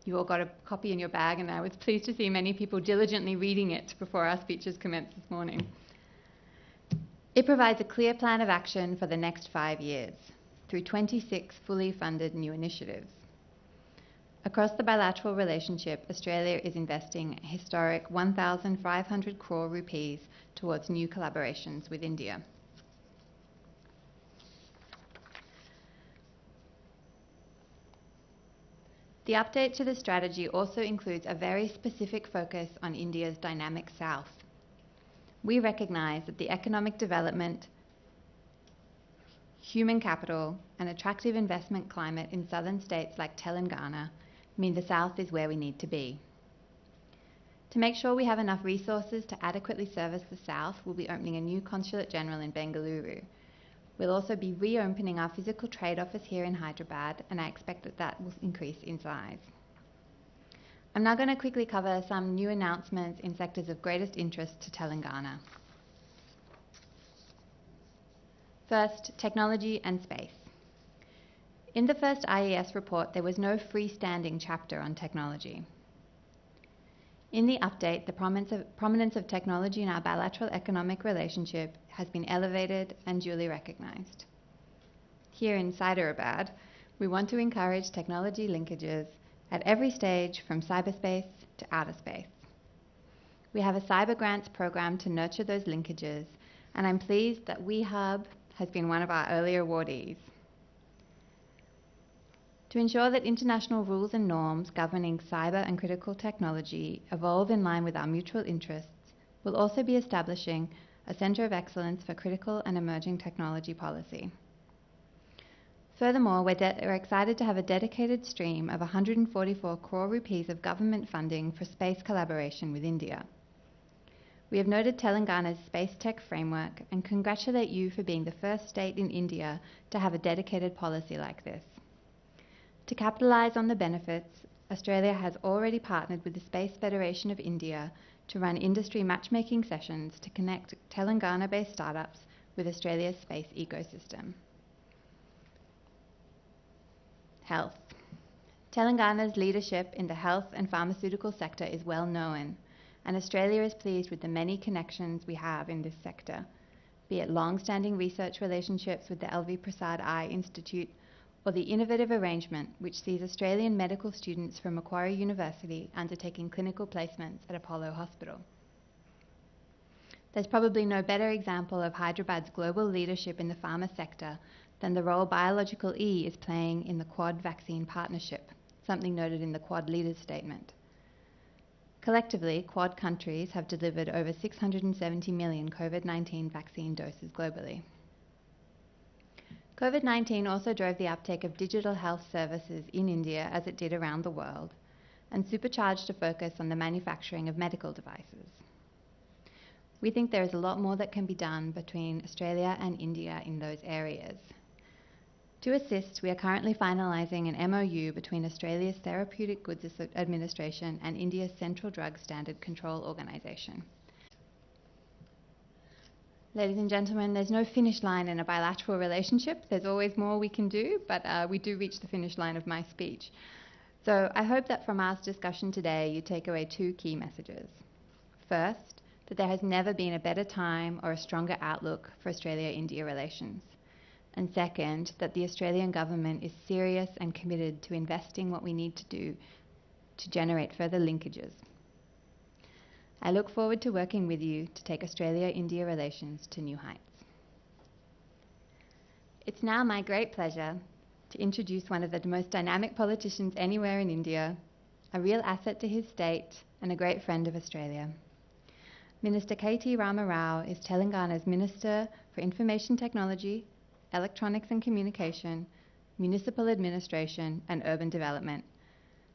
You all got a copy in your bag, and I was pleased to see many people diligently reading it before our speeches commenced this morning. It provides a clear plan of action for the next 5 years through 26 fully funded new initiatives. Across the bilateral relationship, Australia is investing a historic 1,500 crore rupees towards new collaborations with India. The update to the strategy also includes a very specific focus on India's dynamic south. We recognise that the economic development, human capital, and attractive investment climate in southern states like Telangana mean the south is where we need to be. To make sure we have enough resources to adequately service the south, we'll be opening a new Consulate General in Bengaluru. We'll also be reopening our physical trade office here in Hyderabad, and I expect that that will increase in size. I'm now going to quickly cover some new announcements in sectors of greatest interest to Telangana. First, technology and space. In the first IES report, there was no freestanding chapter on technology. In the update, the prominence of technology in our bilateral economic relationship has been elevated and duly recognised. Here in Hyderabad, we want to encourage technology linkages at every stage from cyberspace to outer space. We have a cyber grants program to nurture those linkages, and I'm pleased that WeHub has been one of our early awardees. To ensure that international rules and norms governing cyber and critical technology evolve in line with our mutual interests, we'll also be establishing a Centre of Excellence for Critical and Emerging Technology Policy. Furthermore, we're excited to have a dedicated stream of 144 crore rupees of government funding for space collaboration with India. We have noted Telangana's space tech framework and congratulate you for being the first state in India to have a dedicated policy like this. To capitalise on the benefits, Australia has already partnered with the Space Federation of India to run industry matchmaking sessions to connect Telangana-based startups with Australia's space ecosystem. Health. Telangana's leadership in the health and pharmaceutical sector is well known, and Australia is pleased with the many connections we have in this sector, be it long-standing research relationships with the LV Prasad Eye Institute or the innovative arrangement which sees Australian medical students from Macquarie University undertaking clinical placements at Apollo Hospital. There's probably no better example of Hyderabad's global leadership in the pharma sector than the role Biological E is playing in the Quad vaccine partnership, something noted in the Quad Leaders Statement. Collectively, Quad countries have delivered over 670 million COVID-19 vaccine doses globally. COVID-19 also drove the uptake of digital health services in India as it did around the world, and supercharged a focus on the manufacturing of medical devices. We think there is a lot more that can be done between Australia and India in those areas. To assist, we are currently finalising an MOU between Australia's Therapeutic Goods Administration and India's Central Drug Standard Control Organisation. Ladies and gentlemen, there's no finish line in a bilateral relationship. There's always more we can do, but we do reach the finish line of my speech. So I hope that from our discussion today, you take away 2 key messages. First, that there has never been a better time or a stronger outlook for Australia-India relations. And second, that the Australian government is serious and committed to investing what we need to do to generate further linkages. I look forward to working with you to take Australia-India relations to new heights. It's now my great pleasure to introduce one of the most dynamic politicians anywhere in India, a real asset to his state and a great friend of Australia. Minister KT Rama Rao is Telangana's Minister for Information Technology, Electronics and Communication, Municipal Administration and Urban Development,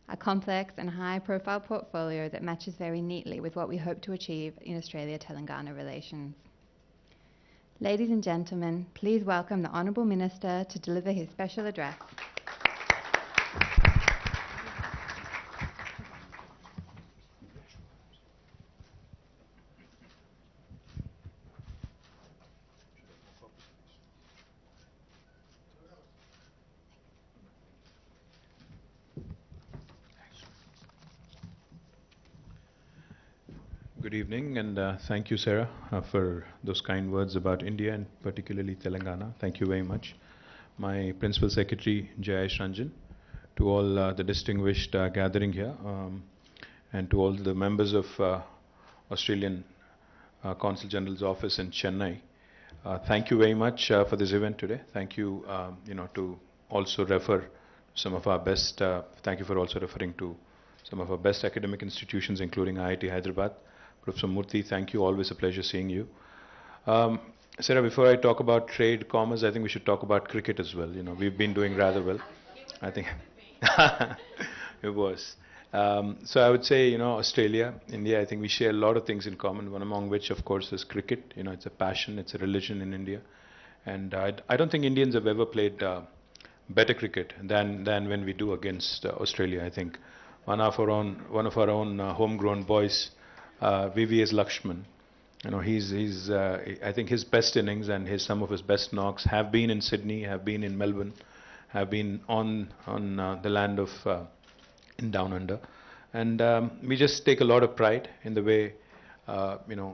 a complex and high-profile portfolio that matches very neatly with what we hope to achieve in Australia-Telangana relations. Ladies and gentlemen, please welcome the Honourable Minister to deliver his special address. Good evening, and thank you, Sarah, for those kind words about India and particularly Telangana. Thank you very much. My Principal Secretary, Jayesh Ranjan, to all the distinguished gathering here, and to all the members of Australian Consul General's office in Chennai. Thank you very much for this event today. Thank you, to also refer some of our best. Thank you for also referring to some of our best academic institutions, including IIT Hyderabad. Professor Murthy, thank you. Always a pleasure seeing you. Sarah, before I talk about trade, commerce, I think we should talk about cricket as well. We've been doing rather well. I think it was. So I would say, Australia, India, I think we share a lot of things in common, one among which, of course, is cricket. It's a passion, it's a religion in India. And I don't think Indians have ever played better cricket than when we do against Australia. I think one of our own homegrown boys, VVS Lakshman, I think his best innings and some of his best knocks have been in Sydney, have been in Melbourne, have been on the land of in Down Under, and we just take a lot of pride in the way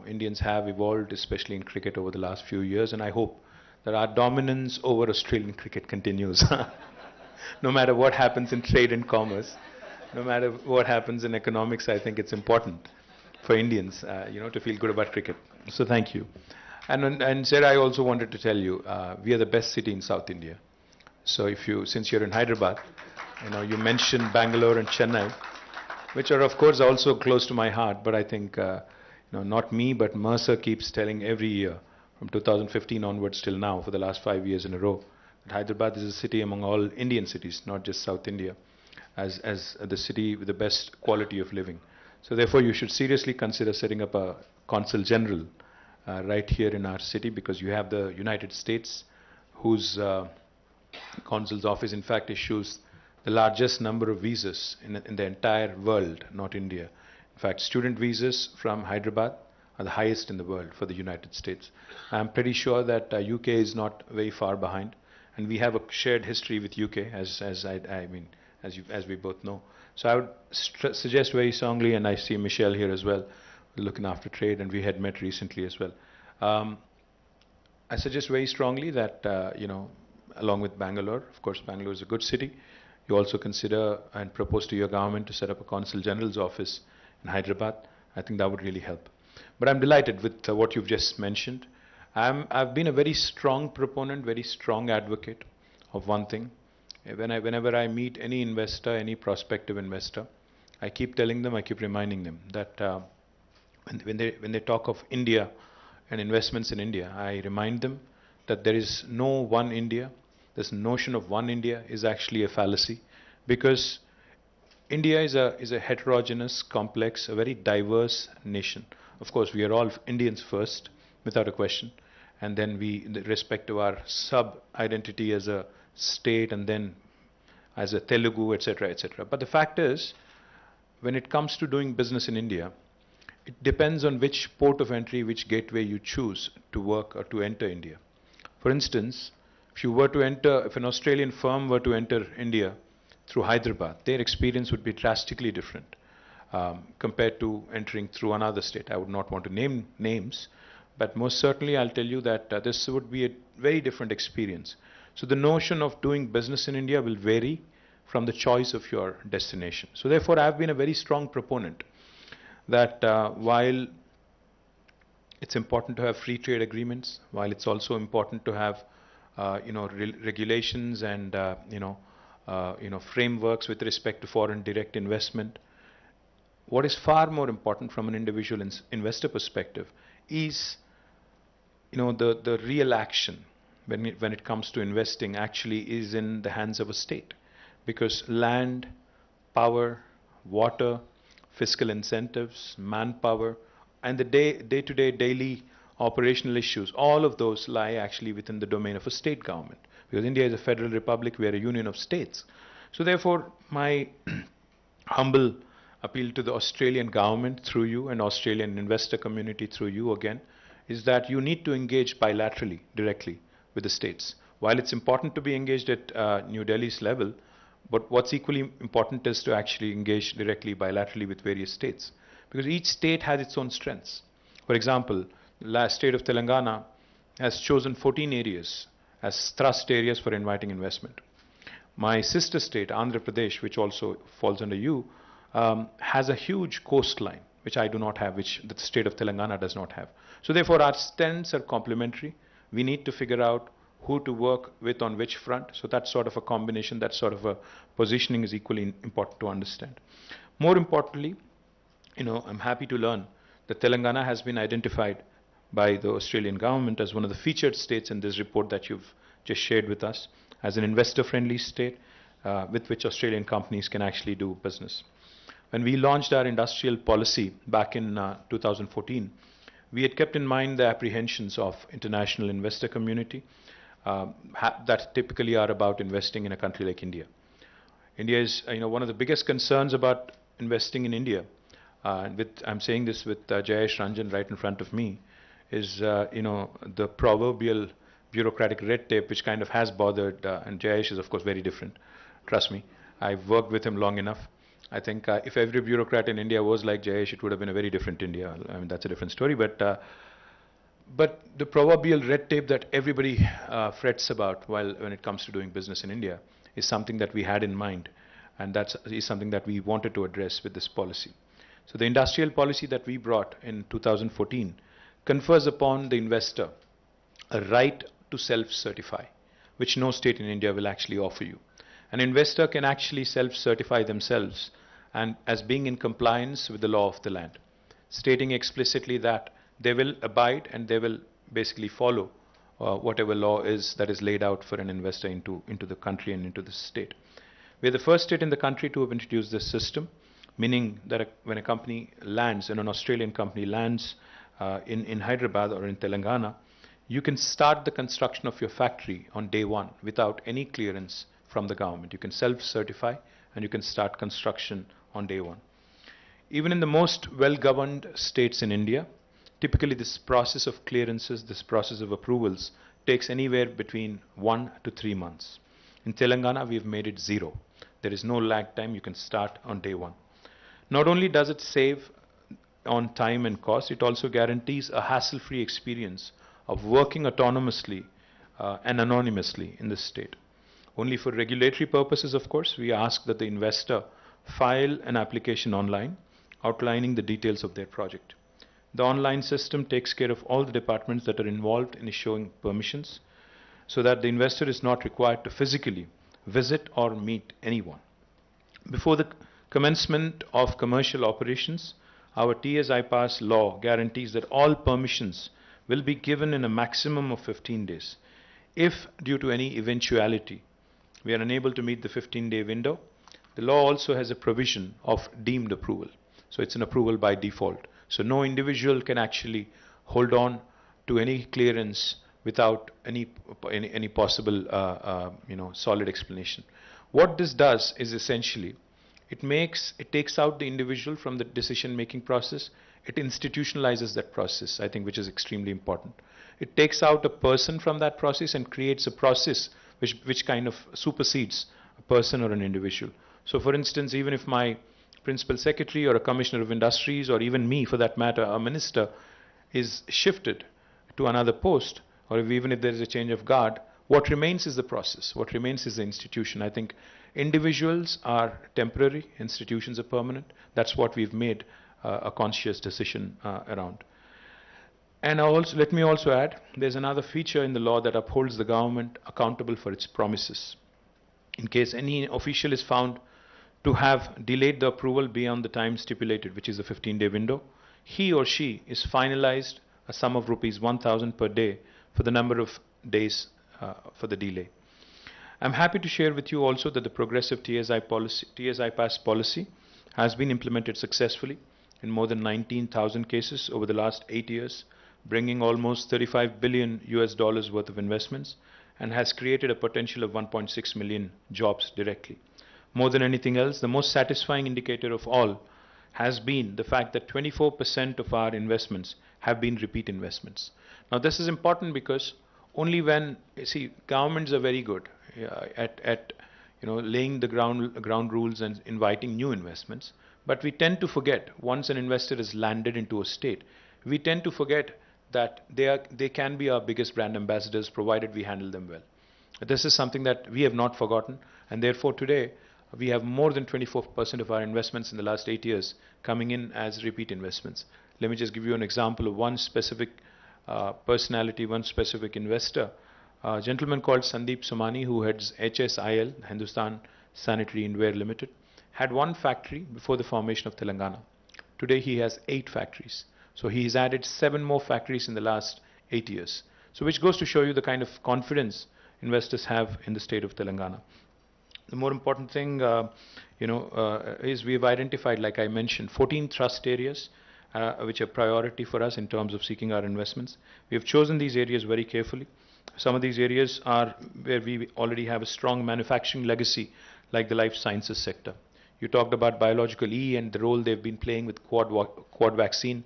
Indians have evolved, especially in cricket over the last few years, and I hope that our dominance over Australian cricket continues, no matter what happens in trade and commerce, no matter what happens in economics. I think it's important for Indians, to feel good about cricket. So thank you. And Sarah, I also wanted to tell you, we are the best city in South India. So since you're in Hyderabad, you mentioned Bangalore and Chennai, which are of course also close to my heart. But I think, not me, but Mercer keeps telling every year from 2015 onwards till now, for the last 5 years in a row, that Hyderabad is a city among all Indian cities, not just South India, as the city with the best quality of living. So therefore, you should seriously consider setting up a consul general right here in our city, because you have the United States, whose consul's office, in fact, issues the largest number of visas in the entire world, not India. In fact, student visas from Hyderabad are the highest in the world for the United States. I'm pretty sure that UK is not very far behind, and we have a shared history with UK, as we both know. So I would suggest very strongly, and I see Michelle here as well, looking after trade, and we had met recently as well. I suggest very strongly that, along with Bangalore, of course, Bangalore is a good city, you also consider and propose to your government to set up a Consul General's office in Hyderabad. I think that would really help. But I'm delighted with what you've just mentioned. I've been a very strong proponent, very strong advocate of one thing. Whenever I meet any investor, any prospective investor, I keep telling them, I keep reminding them that when they talk of India and investments in India, I remind them that there is no one India. This notion of one India is actually a fallacy, because India is a heterogeneous, complex, a very diverse nation. Of course, we are all Indians first, without a question, and then with respect to our sub-identity as a state, and then as a Telugu, etc., etc. But the fact is, when it comes to doing business in India, it depends on which port of entry, which gateway you choose to work or to enter India. For instance, if an Australian firm were to enter India through Hyderabad, their experience would be drastically different compared to entering through another state. I would not want to name names, but most certainly I'll tell you that this would be a very different experience. So the notion of doing business in India will vary from the choice of your destination. So therefore, I've been a very strong proponent that while it's important to have free trade agreements, while it's also important to have regulations and frameworks with respect to foreign direct investment, what is far more important from an individual investor perspective is the real action when it comes to investing actually is in the hands of a state, because land, power, water, fiscal incentives, manpower, and the day-to-day daily operational issues, all of those lie actually within the domain of a state government, because India is a federal republic, we are a union of states. So therefore, my humble appeal to the Australian government through you, and Australian investor community through you again, is that you need to engage bilaterally, directly with the states. While it's important to be engaged at New Delhi's level, but what's equally important is to actually engage directly, bilaterally with various states. because each state has its own strengths. For example, the last state of Telangana has chosen 14 areas as thrust areas for inviting investment. My sister state, Andhra Pradesh, which also falls under you, has a huge coastline, which I do not have, which the state of Telangana does not have. So therefore, our strengths are complementary. We need to figure out who to work with on which front. So that sort of a combination, that sort of a positioning is equally important to understand. More importantly, I'm happy to learn that Telangana has been identified by the Australian government as one of the featured states in this report that you've just shared with us, as an investor-friendly state with which Australian companies can actually do business. When we launched our industrial policy back in 2014, we had kept in mind the apprehensions of international investor community that typically are about investing in a country like India. India is, one of the biggest concerns about investing in India. I'm saying this with Jayesh Ranjan right in front of me, is the proverbial bureaucratic red tape, which kind of has bothered, and Jayesh is of course very different. Trust me, I've worked with him long enough. I think if every bureaucrat in India was like Jayesh, it would have been a very different India. I mean, that's a different story. But the proverbial red tape that everybody frets about when it comes to doing business in India is something that we had in mind, and that is something that we wanted to address with this policy. So the industrial policy that we brought in 2014 confers upon the investor a right to self-certify, which no state in India will actually offer you. An investor can actually self-certify themselves and as being in compliance with the law of the land, stating explicitly that they will abide and they will basically follow whatever law is that is laid out for an investor into the country and into the state. We are the first state in the country to have introduced this system, meaning that when a company lands, and an Australian company lands in Hyderabad or in Telangana, you can start the construction of your factory on day one without any clearance from the government. You can self-certify and you can start construction on day one. Even in the most well-governed states in India, typically this process of clearances, this process of approvals takes anywhere between 1 to 3 months. In Telangana, we have made it 0. There is no lag time. You can start on day one. Not only does it save on time and cost, it also guarantees a hassle-free experience of working autonomously and anonymously in this state. Only for regulatory purposes, of course, we ask that the investor file an application online outlining the details of their project. The online system takes care of all the departments that are involved in issuing permissions, so that the investor is not required to physically visit or meet anyone. Before the commencement of commercial operations, our TS-IPAS law guarantees that all permissions will be given in a maximum of 15 days. If, due to any eventuality, we are unable to meet the 15-day window, the law also has a provision of deemed approval. So it's an approval by default. So no individual can actually hold on to any clearance without any possible solid explanation. What this does is essentially it takes out the individual from the decision-making process. It institutionalizes that process, I think, which is extremely important. It takes out a person from that process and creates a process which kind of supersedes a person or an individual. So for instance, even if my principal secretary or a commissioner of industries, or even me for that matter, a minister, is shifted to another post, or even if there is a change of guard, what remains is the process. What remains is the institution. I think individuals are temporary, institutions are permanent. That's what we've made a conscious decision around. And let me also add, there's another feature in the law that upholds the government accountable for its promises. In case any official is found to have delayed the approval beyond the time stipulated, which is the 15-day window, he or she is finalized a sum of rupees 1,000 per day for the number of days for the delay. I'm happy to share with you also that the progressive TS-IPAS policy has been implemented successfully in more than 19,000 cases over the last 8 years, bringing almost $35 billion worth of investments, and has created a potential of 1.6 million jobs directly. More than anything else, the most satisfying indicator of all has been the fact that 24% of our investments have been repeat investments. Now this is important because only when, governments are very good at laying the ground rules and inviting new investments. But we tend to forget, once an investor is landed into a state, we tend to forget that they can be our biggest brand ambassadors provided we handle them well. This is something that we have not forgotten, and therefore today we have more than 24% of our investments in the last 8 years coming in as repeat investments. Let me just give you an example of one specific personality, one specific investor, a gentleman called Sandeep Somani, who heads HSIL, Hindustan Sanitary Inware Limited, had one factory before the formation of Telangana. Today he has 8 factories. So he has added 7 more factories in the last 8 years. So which goes to show you the kind of confidence investors have in the state of Telangana. The more important thing, is we've identified, like I mentioned, 14 thrust areas which are priority for us in terms of seeking our investments. We have chosen these areas very carefully. Some of these areas are where we already have a strong manufacturing legacy, like the life sciences sector. You talked about biological E and the role they've been playing with quad vaccine.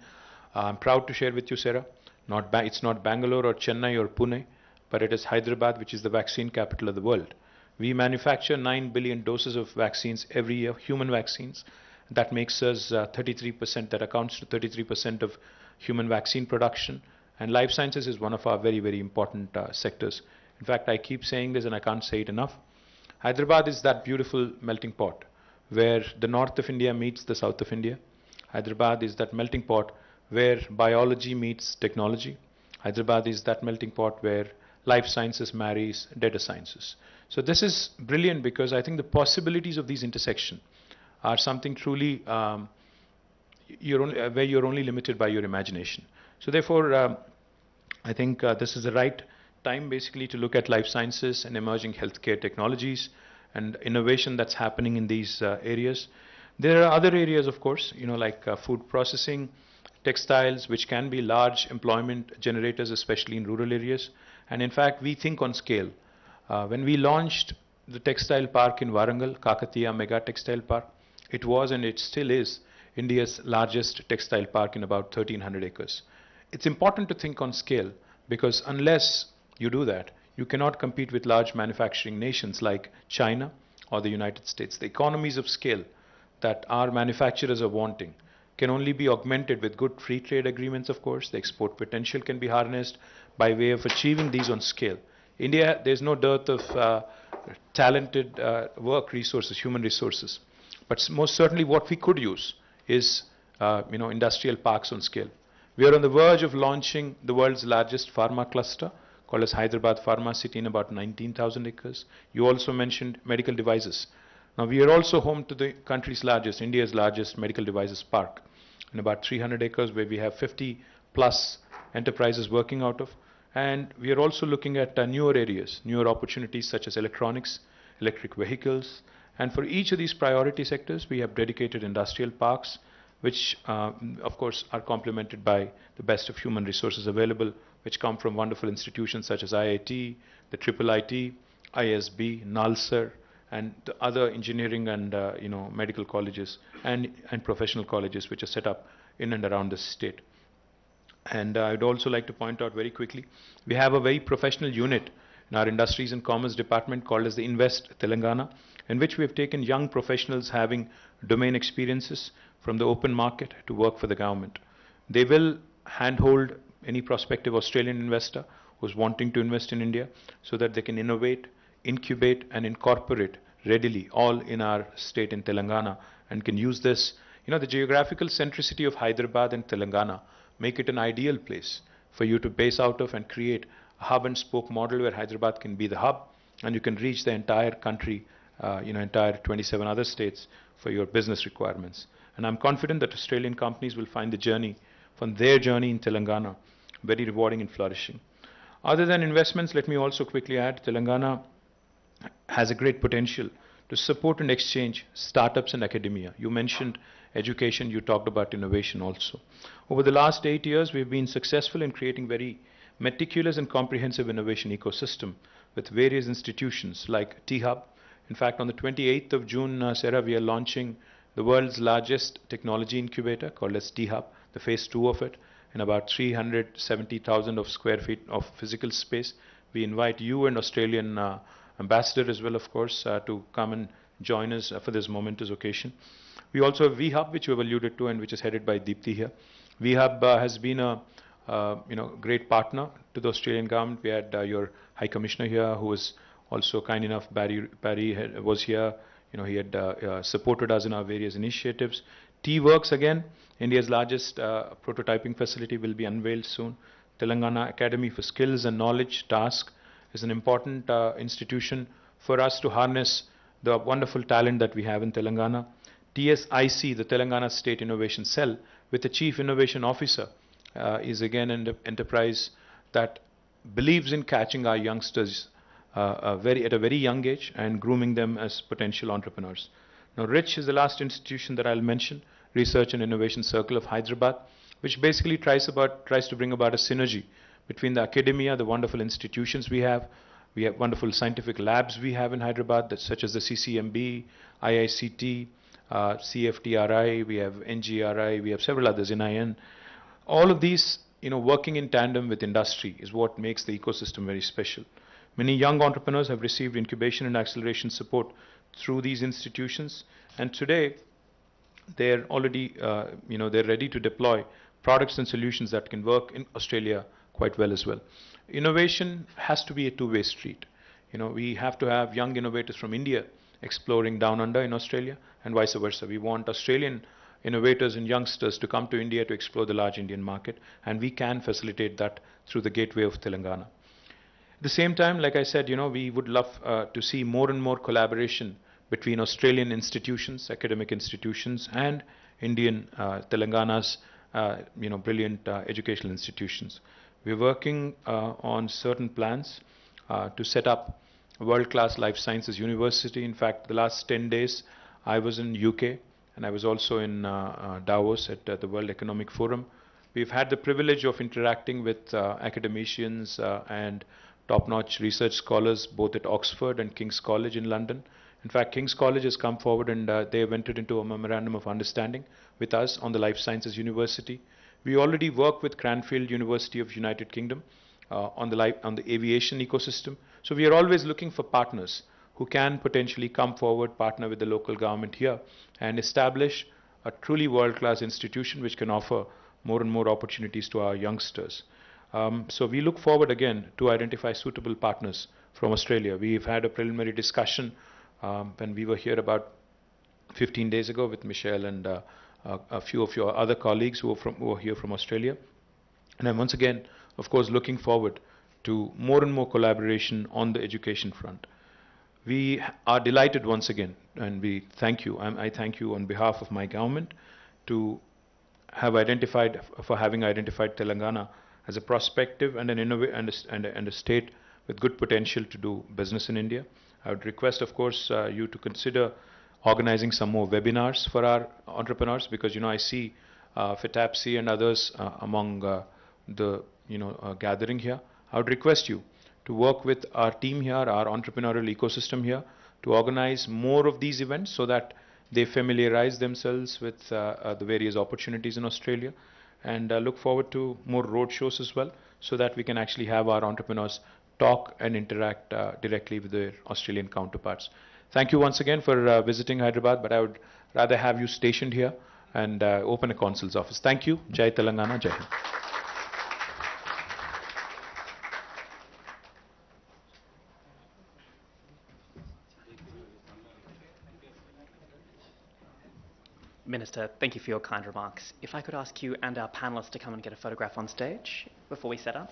I'm proud to share with you, Sarah, it's not Bangalore or Chennai or Pune, but it is Hyderabad, which is the vaccine capital of the world. We manufacture 9 billion doses of vaccines every year, human vaccines. That makes us 33%, that accounts to 33% of human vaccine production. And life sciences is one of our very, very important sectors. In fact, I keep saying this and I can't say it enough. Hyderabad is that beautiful melting pot where the north of India meets the south of India. Hyderabad is that melting pot where biology meets technology. Hyderabad is that melting pot where life sciences marries data sciences. So this is brilliant because I think the possibilities of these intersections are something truly where you're only limited by your imagination. So therefore, I think this is the right time basically to look at life sciences and emerging healthcare technologies and innovation that's happening in these areas. There are other areas, of course, like food processing, textiles, which can be large employment generators, especially in rural areas. And in fact, we think on scale. When we launched the textile park in Warangal, Kakatiya Mega Textile Park, it was and it still is India's largest textile park in about 1,300 acres. It's important to think on scale because unless you do that, you cannot compete with large manufacturing nations like China or the United States. The economies of scale that our manufacturers are wanting can only be augmented with good free trade agreements, of course. The export potential can be harnessed by way of achieving these on scale. India, there's no dearth of talented work resources, human resources. But most certainly what we could use is industrial parks on scale. We are on the verge of launching the world's largest pharma cluster called as Hyderabad Pharma City in about 19,000 acres. You also mentioned medical devices. Now we are also home to the country's largest, India's largest medical devices park in about 300 acres where we have 50 plus enterprises working out of. And we are also looking at newer areas, newer opportunities such as electronics, electric vehicles. And for each of these priority sectors, we have dedicated industrial parks, which of course are complemented by the best of human resources available, which come from wonderful institutions such as IIT, the IIIT, ISB, NALSAR, and the other engineering and medical colleges and professional colleges which are set up in and around the state. And I'd also like to point out very quickly, we have a very professional unit in our Industries and Commerce department called as the Invest Telangana, in which we have taken young professionals having domain experiences from the open market to work for the government. They will handhold any prospective Australian investor who's wanting to invest in India so that they can innovate, incubate and incorporate readily all in our state in Telangana and can use this. The geographical centricity of Hyderabad and Telangana make it an ideal place for you to base out of and create a hub and spoke model where Hyderabad can be the hub and you can reach the entire country, entire 27 other states for your business requirements. And I'm confident that Australian companies will find the journey from their journey in Telangana very rewarding and flourishing. Other than investments, let me also quickly add, Telangana has a great potential to support and exchange startups and academia. You mentioned education, you talked about innovation also. Over the last 8 years, we've been successful in creating very meticulous and comprehensive innovation ecosystem with various institutions like T-Hub. In fact, on the 28th of June, Sarah, we are launching the world's largest technology incubator called as T-Hub, the phase 2 of it, in about 370,000 of square feet of physical space. We invite you and Australian ambassador as well, of course, to come and join us for this momentous occasion. We also have VHub, which we have alluded to and which is headed by Deepthi here. VHub has been a great partner to the Australian government. We had your High Commissioner here, who was also kind enough. Barry was here. He had supported us in our various initiatives. T-Works again, India's largest prototyping facility, will be unveiled soon. Telangana Academy for Skills and Knowledge Task is an important institution for us to harness the wonderful talent that we have in Telangana. TSIC, the Telangana State Innovation Cell, with the Chief Innovation Officer, is again an enterprise that believes in catching our youngsters at a very young age and grooming them as potential entrepreneurs. Now, RICH is the last institution that I'll mention, Research and Innovation Circle of Hyderabad, which basically tries to bring about a synergy between the academia, the wonderful institutions we have. We have wonderful scientific labs we have in Hyderabad, such as the CCMB, IICT, CFTRI, we have NGRI, we have several others, NIN. All of these, working in tandem with industry is what makes the ecosystem very special. Many young entrepreneurs have received incubation and acceleration support through these institutions, and today they're already, they're ready to deploy products and solutions that can work in Australia quite well as well. Innovation has to be a two-way street. We have to have young innovators from India exploring down under in Australia, and vice versa. We want Australian innovators and youngsters to come to India to explore the large Indian market, and we can facilitate that through the gateway of Telangana. At the same time, like I said, we would love to see more and more collaboration between Australian institutions, academic institutions, and Indian Telangana's brilliant educational institutions. We're working on certain plans to set up a world-class life sciences university. In fact, the last 10 days I was in UK, and I was also in Davos at the World Economic Forum. We've had the privilege of interacting with academicians and top-notch research scholars both at Oxford and King's College in London. In fact, King's College has come forward and they have entered into a memorandum of understanding with us on the Life Sciences University. We already work with Cranfield University of United Kingdom on the aviation ecosystem. So we are always looking for partners who can potentially come forward, partner with the local government here, and establish a truly world-class institution which can offer more and more opportunities to our youngsters. So we look forward again to identify suitable partners from Australia. We've had a preliminary discussion when we were here about 15 days ago with Michelle and a few of your other colleagues who are here from Australia. And I'm once again, of course, looking forward to more and more collaboration on the education front. We are delighted once again, and we thank you. I thank you on behalf of my government for having identified Telangana as a prospective and a state with good potential to do business in India. I would request, of course, you to consider organizing some more webinars for our entrepreneurs, because I see FITAPSI and others among the gathering here. I would request you to work with our team here, our entrepreneurial ecosystem here, to organize more of these events so that they familiarize themselves with the various opportunities in Australia, and look forward to more road shows as well, so that we can actually have our entrepreneurs talk and interact directly with their Australian counterparts. Thank you once again for visiting Hyderabad, but I would rather have you stationed here and open a consul's office. Thank you. Jai Telangana, Jai Hind. Minister, thank you for your kind remarks. If I could ask you and our panellists to come and get a photograph on stage before we set up.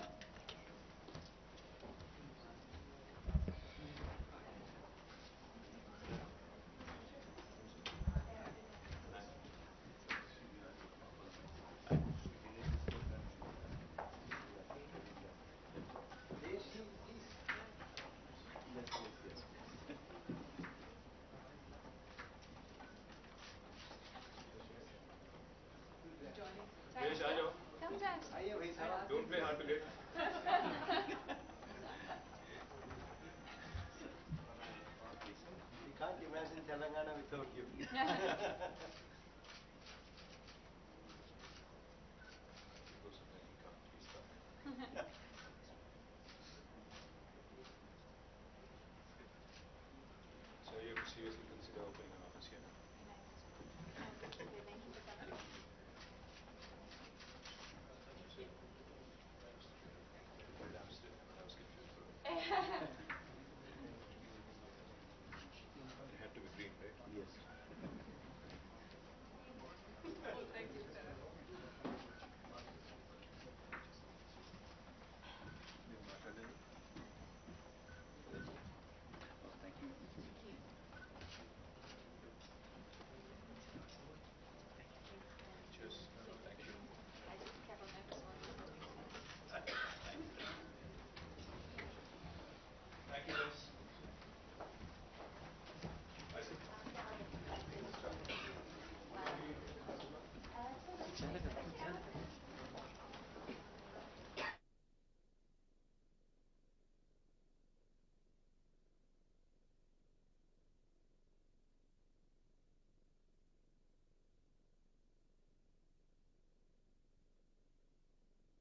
Don't play hard to get. You can't imagine Telangana without you. Thank you, sir.